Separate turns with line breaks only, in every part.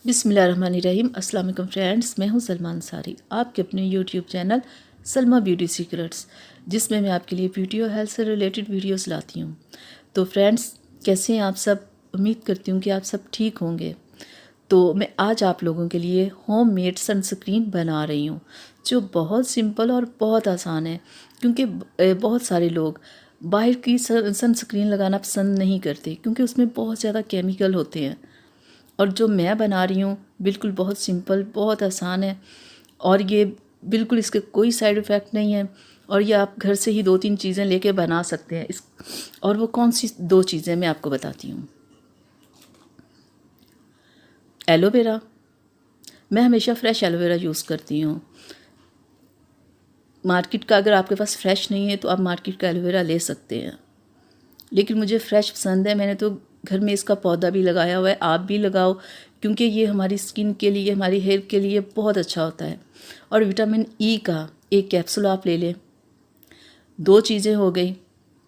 बिस्मिल्लाहिर्रहमानिर्रहीम। अस्सलाम वालेकुम फ्रेंड्स, मैं हूं सलमा अंसारी, आपके अपने YouTube channel Salma beauty secrets, जिसमें मैं आपके लिए ब्यूटी और हेल्थ से रिलेटेड वीडियोस लाती हूं। तो फ्रेंड्स, कैसे हैं आप सब? उम्मीद करती हूं कि आप सब ठीक होंगे। तो मैं आज आप लोगों के लिए होम मेड सनस्क्रीन बना रही हूँ, जो बहुत सिंपल और बहुत आसान है। क्योंकि बहुत सारे लोग बाहर की सनस्क्रीन लगाना पसंद नहीं करते, क्योंकि उसमें बहुत ज़्यादा केमिकल होते हैं। और जो मैं बना रही हूँ बिल्कुल बहुत सिंपल, बहुत आसान है। और ये बिल्कुल इसके कोई साइड इफ़ेक्ट नहीं है। और ये आप घर से ही 2-3 चीज़ें लेके बना सकते हैं। और वो कौन सी 2 चीज़ें मैं आपको बताती हूँ। एलोवेरा, मैं हमेशा फ्रेश एलोवेरा यूज़ करती हूँ। मार्केट का अगर आपके पास फ्रेश नहीं है तो आप मार्केट का एलोवेरा ले सकते हैं, लेकिन मुझे फ़्रेश पसंद है। मैंने तो घर में इसका पौधा भी लगाया हुआ है, आप भी लगाओ, क्योंकि ये हमारी स्किन के लिए, हमारी हेयर के लिए बहुत अच्छा होता है। और विटामिन ई का एक कैप्सूल आप ले लें। 2 चीज़ें हो गई।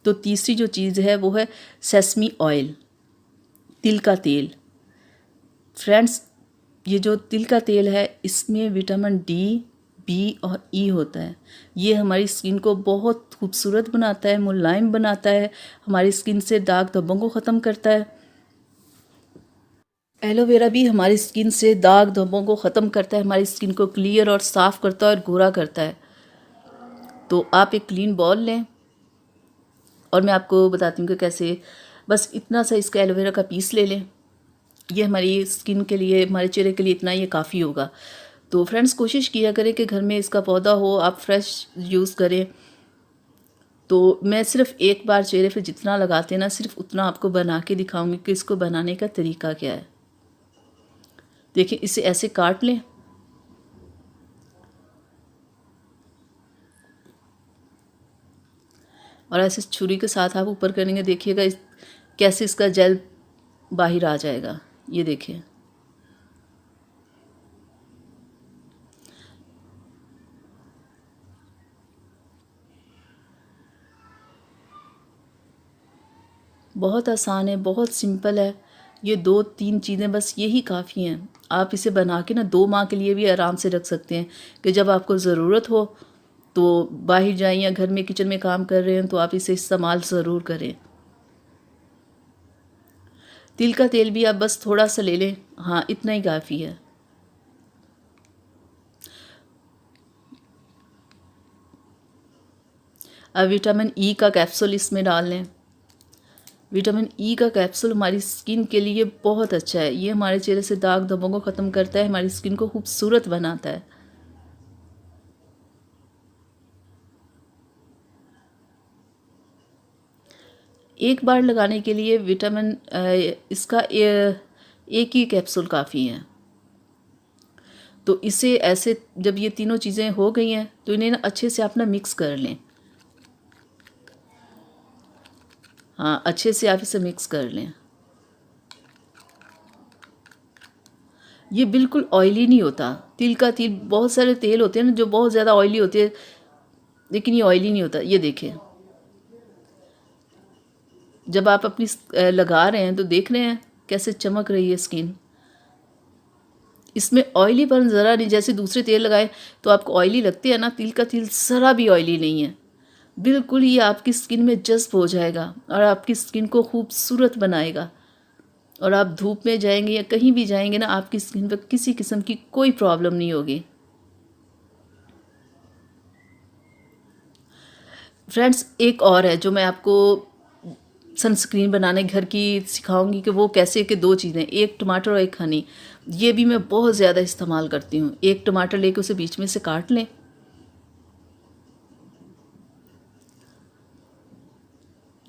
तो तीसरी जो चीज़ है वो है सेसमी ऑयल, तिल का तेल। फ्रेंड्स, ये जो तिल का तेल है इसमें विटामिन डी, बी और ई होता है। ये हमारी स्किन को बहुत खूबसूरत बनाता है, मुलायम बनाता है, हमारी स्किन से दाग धब्बों को ख़त्म करता है। एलोवेरा भी हमारी स्किन से दाग धब्बों को ख़त्म करता है, हमारी स्किन को क्लियर और साफ़ करता है और गोरा करता है। तो आप एक क्लीन बॉल लें और मैं आपको बताती हूँ कि कैसे। बस इतना सा इसका एलोवेरा का पीस ले लें। ये हमारी स्किन के लिए, हमारे चेहरे के लिए इतना ये काफ़ी होगा। तो फ्रेंड्स, कोशिश किया करें कि घर में इसका पौधा हो, आप फ्रेश यूज़ करें। तो मैं सिर्फ़ एक बार चेहरे पे जितना लगाते हैं ना, सिर्फ उतना आपको बना के दिखाऊंगी कि इसको बनाने का तरीका क्या है। देखिए, इसे ऐसे काट लें और ऐसे छुरी के साथ आप ऊपर करेंगे, देखिएगा कैसे इसका जेल बाहर आ जाएगा। ये देखिए, बहुत आसान है, बहुत सिंपल है। ये 2-3 चीज़ें बस यही काफ़ी हैं। आप इसे बना के ना 2 माह के लिए भी आराम से रख सकते हैं, कि जब आपको ज़रूरत हो तो बाहर जाएं या घर में किचन में काम कर रहे हैं तो आप इसे इस्तेमाल ज़रूर करें। तिल का तेल भी आप बस थोड़ा सा ले लें, हाँ इतना ही काफ़ी है। अब विटामिन ई का कैप्सूल इसमें डाल लें। विटामिन ई का कैप्सूल हमारी स्किन के लिए बहुत अच्छा है। ये हमारे चेहरे से दाग धब्बों को ख़त्म करता है, हमारी स्किन को खूबसूरत बनाता है। एक बार लगाने के लिए विटामिन इसका एक ही कैप्सूल काफ़ी है। तो इसे ऐसे, जब ये तीनों चीज़ें हो गई हैं तो इन्हें ना अच्छे से आप ना मिक्स कर लें। हाँ, अच्छे से आप इसे मिक्स कर लें। ये बिल्कुल ऑयली नहीं होता। तिल का तेल, बहुत सारे तेल होते हैं ना जो बहुत ज़्यादा ऑयली होते हैं, लेकिन ये ऑयली नहीं होता। ये देखें, जब आप अपनी लगा रहे हैं तो देख रहे हैं कैसे चमक रही है स्किन। इसमें ऑयलीपन ज़रा नहीं, जैसे दूसरे तेल लगाए तो आपको ऑयली लगते हैं ना, तिल का तेल ज़रा भी ऑयली नहीं है। बिल्कुल ये आपकी स्किन में जज़्ब हो जाएगा और आपकी स्किन को खूबसूरत बनाएगा। और आप धूप में जाएंगे या कहीं भी जाएंगे ना, आपकी स्किन पर किसी किस्म की कोई प्रॉब्लम नहीं होगी। फ्रेंड्स, एक और है जो मैं आपको सनस्क्रीन बनाने घर की सिखाऊंगी, कि वो कैसे, कि 2 चीज़ें, एक टमाटर और एक हनी। ये भी मैं बहुत ज़्यादा इस्तेमाल करती हूँ। एक टमाटर लेके उसे बीच में से काट लें।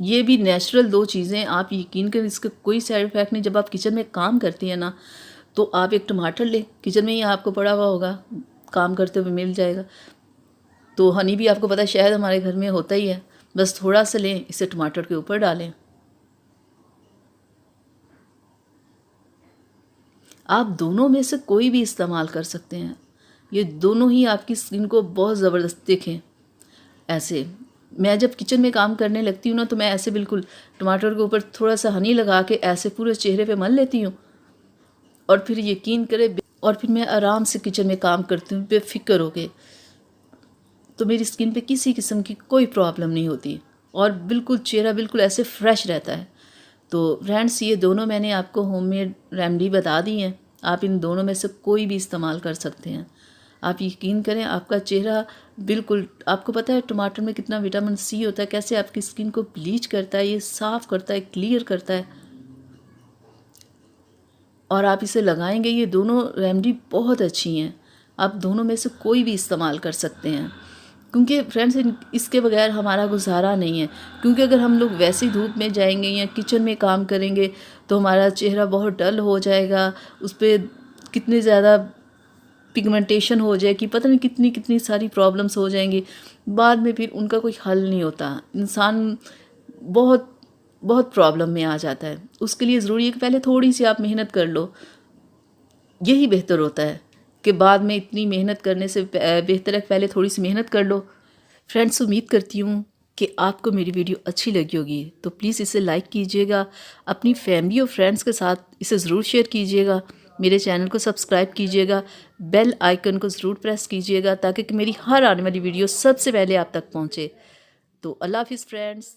ये भी नेचुरल 2 चीज़ें, आप यकीन करें इसका कोई साइड इफ़ेक्ट नहीं। जब आप किचन में काम करती हैं ना, तो आप एक टमाटर लें, किचन में ही आपको पड़ा हुआ होगा, काम करते हुए मिल जाएगा। तो हनी भी आपको पता है, शहद हमारे घर में होता ही है। बस थोड़ा सा लें, इसे टमाटर के ऊपर डालें। आप दोनों में से कोई भी इस्तेमाल कर सकते हैं। ये दोनों ही आपकी स्किन को बहुत ज़बरदस्त देखें। ऐसे मैं जब किचन में काम करने लगती हूँ ना, तो मैं ऐसे बिल्कुल टमाटर के ऊपर थोड़ा सा हनी लगा के ऐसे पूरे चेहरे पे मल लेती हूँ और फिर यकीन करें, और फिर मैं आराम से किचन में काम करती हूँ बेफिक्र हो के, तो मेरी स्किन पे किसी किस्म की कोई प्रॉब्लम नहीं होती और बिल्कुल चेहरा बिल्कुल ऐसे फ्रेश रहता है। तो फ्रेंड्स, ये दोनों मैंने आपको होममेड रेमेडी बता दी हैं, आप इन दोनों में से कोई भी इस्तेमाल कर सकते हैं। आप यकीन करें, आपका चेहरा बिल्कुल, आपको पता है टमाटर में कितना विटामिन सी होता है, कैसे आपकी स्किन को ब्लीच करता है, ये साफ़ करता है, क्लियर करता है। और आप इसे लगाएंगे, ये दोनों रेमेडी बहुत अच्छी हैं, आप दोनों में से कोई भी इस्तेमाल कर सकते हैं। क्योंकि फ्रेंड्स, इसके बगैर हमारा गुजारा नहीं है। क्योंकि अगर हम लोग वैसी धूप में जाएंगे या किचन में काम करेंगे तो हमारा चेहरा बहुत डल हो जाएगा, उस पर कितने ज़्यादा पिगमेंटेशन हो जाएगी, पता नहीं कितनी कितनी सारी प्रॉब्लम्स हो जाएंगी, बाद में फिर उनका कोई हल नहीं होता। इंसान बहुत बहुत प्रॉब्लम में आ जाता है। उसके लिए ज़रूरी है कि पहले थोड़ी सी आप मेहनत कर लो, यही बेहतर होता है कि बाद में इतनी मेहनत करने से बेहतर है पहले थोड़ी सी मेहनत कर लो। फ्रेंड्स, उम्मीद करती हूँ कि आपको मेरी वीडियो अच्छी लगी होगी, तो प्लीज़ इसे लाइक कीजिएगा, अपनी फैमिली और फ्रेंड्स के साथ इसे ज़रूर शेयर कीजिएगा, मेरे चैनल को सब्सक्राइब कीजिएगा, बेल आइकन को ज़रूर प्रेस कीजिएगा ताकि मेरी हर आने वाली वीडियो सबसे पहले आप तक पहुँचे। तो अल्लाह हाफ़िज़ फ्रेंड्स।